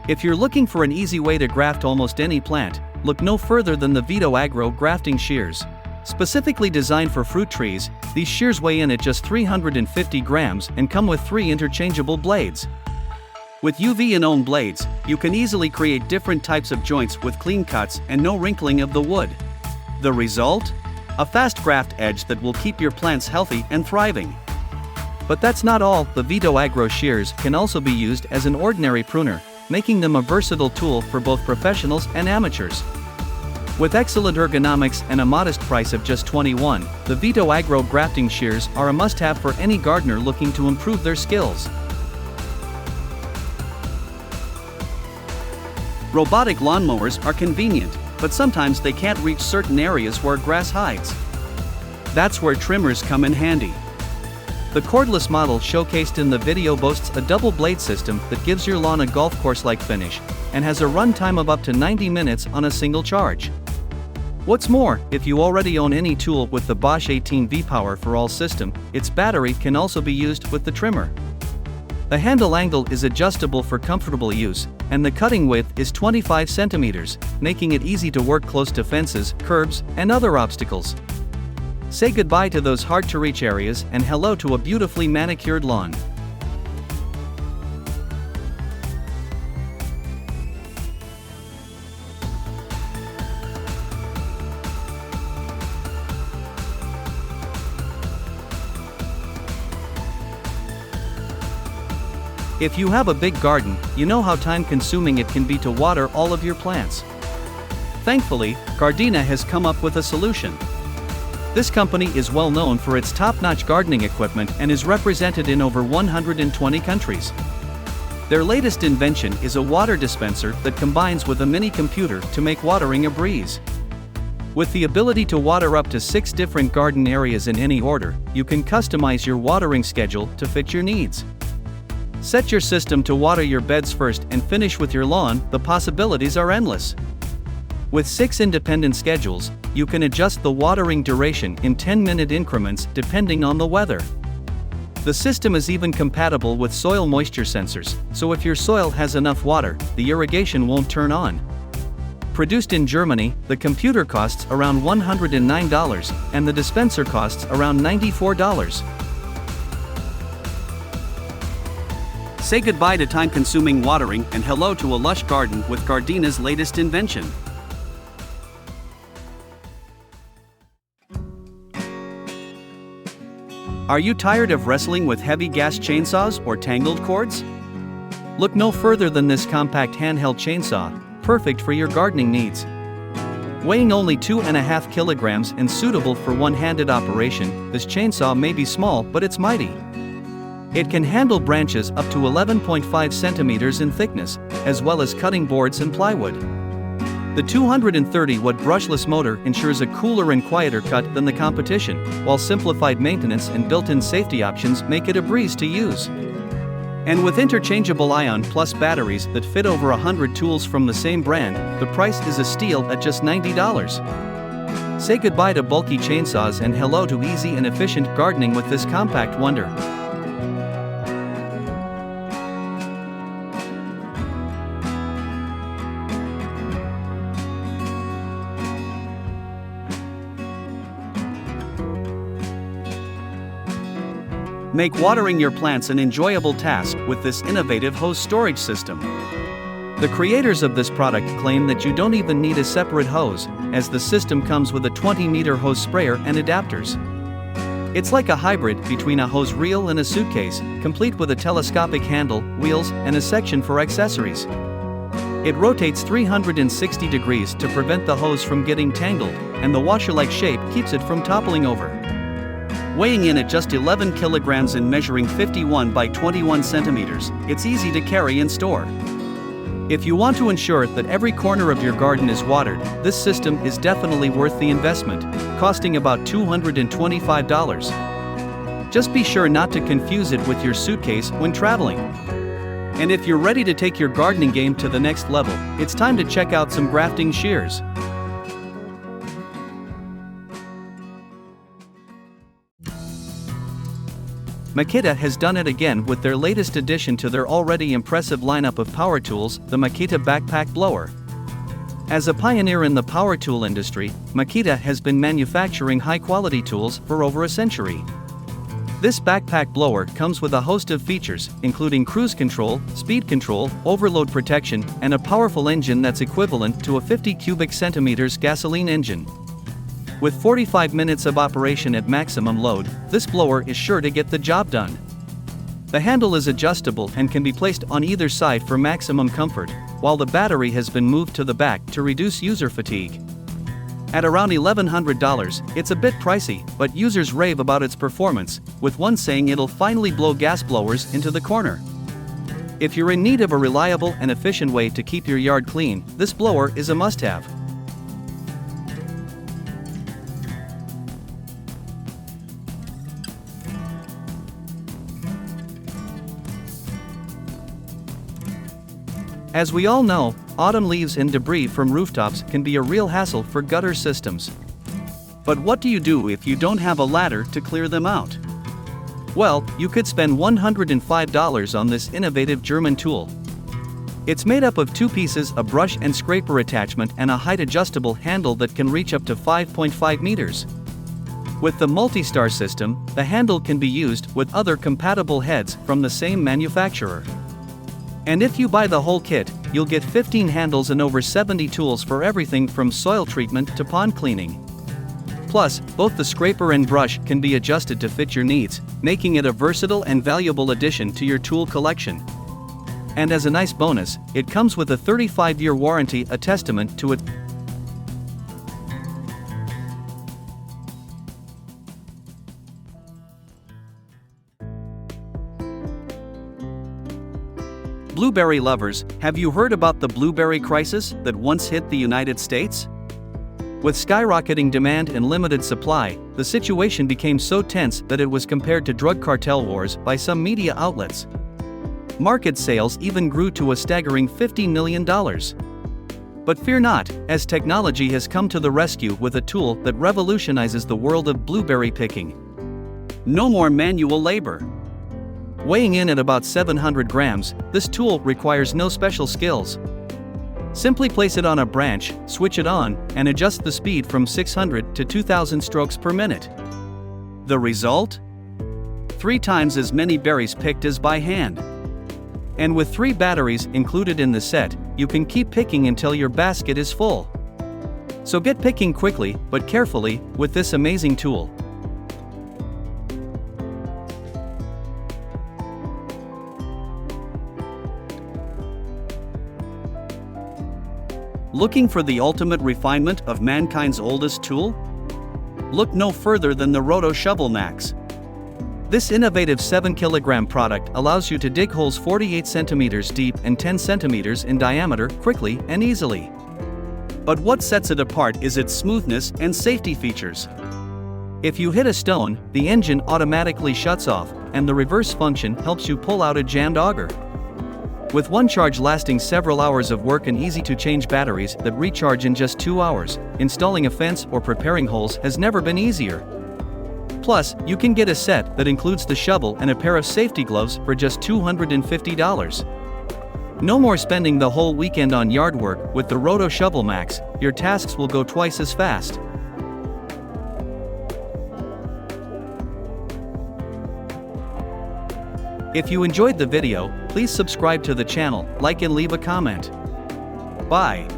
If you're looking for an easy way to graft almost any plant, look no further than the Vito Agro grafting shears. Specifically designed for fruit trees, these shears weigh in at just 350 grams and come with 3 interchangeable blades. With UV and ohm blades, you can easily create different types of joints with clean cuts and no wrinkling of the wood. The result? A fast graft edge that will keep your plants healthy and thriving. But that's not all. The Vito Agro shears can also be used as an ordinary pruner, making them a versatile tool for both professionals and amateurs. With excellent ergonomics and a modest price of just $21, the Vito Agro grafting shears are a must-have for any gardener looking to improve their skills. Robotic lawnmowers are convenient, but sometimes they can't reach certain areas where grass hides. That's where trimmers come in handy. The cordless model showcased in the video boasts a double blade system that gives your lawn a golf course-like finish, and has a run time of up to 90 minutes on a single charge. What's more, if you already own any tool with the Bosch 18 V-Power for All system, its battery can also be used with the trimmer. The handle angle is adjustable for comfortable use, and the cutting width is 25 centimeters, making it easy to work close to fences, curbs, and other obstacles. Say goodbye to those hard-to-reach areas and hello to a beautifully manicured lawn. If you have a big garden, you know how time-consuming it can be to water all of your plants. Thankfully, Gardena has come up with a solution. This company is well known for its top-notch gardening equipment and is represented in over 120 countries. Their latest invention is a water dispenser that combines with a mini computer to make watering a breeze. With the ability to water up to 6 different garden areas in any order, you can customize your watering schedule to fit your needs. Set your system to water your beds first and finish with your lawn. The possibilities are endless. With 6 independent schedules, you can adjust the watering duration in 10-minute increments depending on the weather. The system is even compatible with soil moisture sensors, so if your soil has enough water, the irrigation won't turn on. Produced in Germany, the computer costs around $109, and the dispenser costs around $94. Say goodbye to time-consuming watering and hello to a lush garden with Gardena's latest invention. Are you tired of wrestling with heavy gas chainsaws or tangled cords? Look no further than this compact handheld chainsaw, perfect for your gardening needs. Weighing only 2.5 kilograms and suitable for one-handed operation, this chainsaw may be small but it's mighty. It can handle branches up to 11.5 centimeters in thickness, as well as cutting boards and plywood. The 230-watt brushless motor ensures a cooler and quieter cut than the competition, while simplified maintenance and built-in safety options make it a breeze to use. And with interchangeable ion plus batteries that fit over 100 tools from the same brand, the price is a steal at just $90. Say goodbye to bulky chainsaws and hello to easy and efficient gardening with this compact wonder. Make watering your plants an enjoyable task with this innovative hose storage system. The creators of this product claim that you don't even need a separate hose, as the system comes with a 20-meter hose sprayer and adapters. It's like a hybrid between a hose reel and a suitcase, complete with a telescopic handle, wheels, and a section for accessories. It rotates 360 degrees to prevent the hose from getting tangled, and the washer-like shape keeps it from toppling over. Weighing in at just 11 kilograms and measuring 51 by 21 centimeters, it's easy to carry and store. If you want to ensure that every corner of your garden is watered, this system is definitely worth the investment, costing about $225. Just be sure not to confuse it with your suitcase when traveling. And if you're ready to take your gardening game to the next level, it's time to check out some grafting shears. Makita has done it again with their latest addition to their already impressive lineup of power tools, the Makita Backpack Blower. As a pioneer in the power tool industry, Makita has been manufacturing high-quality tools for over a century. This backpack blower comes with a host of features, including cruise control, speed control, overload protection, and a powerful engine that's equivalent to a 50 cubic centimeters gasoline engine. With 45 minutes of operation at maximum load, this blower is sure to get the job done. The handle is adjustable and can be placed on either side for maximum comfort, while the battery has been moved to the back to reduce user fatigue. At around $1,100, it's a bit pricey, but users rave about its performance, with one saying it'll finally blow gas blowers into the corner. If you're in need of a reliable and efficient way to keep your yard clean, this blower is a must-have. As we all know, autumn leaves and debris from rooftops can be a real hassle for gutter systems. But what do you do if you don't have a ladder to clear them out? Well, you could spend $105 on this innovative German tool. It's made up of two pieces, a brush and scraper attachment, and a height-adjustable handle that can reach up to 5.5 meters. With the multi-star system, the handle can be used with other compatible heads from the same manufacturer. And if you buy the whole kit, you'll get 15 handles and over 70 tools for everything from soil treatment to pond cleaning. Plus, both the scraper and brush can be adjusted to fit your needs, making it a versatile and valuable addition to your tool collection. And as a nice bonus, it comes with a 35-year warranty, a testament to it. Blueberry lovers, have you heard about the blueberry crisis that once hit the United States? With skyrocketing demand and limited supply, the situation became so tense that it was compared to drug cartel wars by some media outlets. Market sales even grew to a staggering $15 million. But fear not, as technology has come to the rescue with a tool that revolutionizes the world of blueberry picking. No more manual labor. Weighing in at about 700 grams, this tool requires no special skills. Simply place it on a branch, switch it on, and adjust the speed from 600 to 2000 strokes per minute. The result? 3 times as many berries picked as by hand. And with 3 batteries included in the set, you can keep picking until your basket is full. So get picking quickly, but carefully, with this amazing tool. Looking for the ultimate refinement of mankind's oldest tool? Look no further than the Rotoshovel MAX. This innovative 7-kilogram product allows you to dig holes 48 centimeters deep and 10 centimeters in diameter quickly and easily. But what sets it apart is its smoothness and safety features. If you hit a stone, the engine automatically shuts off, and the reverse function helps you pull out a jammed auger. With one charge lasting several hours of work and easy-to-change batteries that recharge in just 2 hours, installing a fence or preparing holes has never been easier. Plus, you can get a set that includes the shovel and a pair of safety gloves for just $250. No more spending the whole weekend on yard work. With the Rotoshovel MAX, your tasks will go twice as fast. If you enjoyed the video, please subscribe to the channel, like and leave a comment. Bye.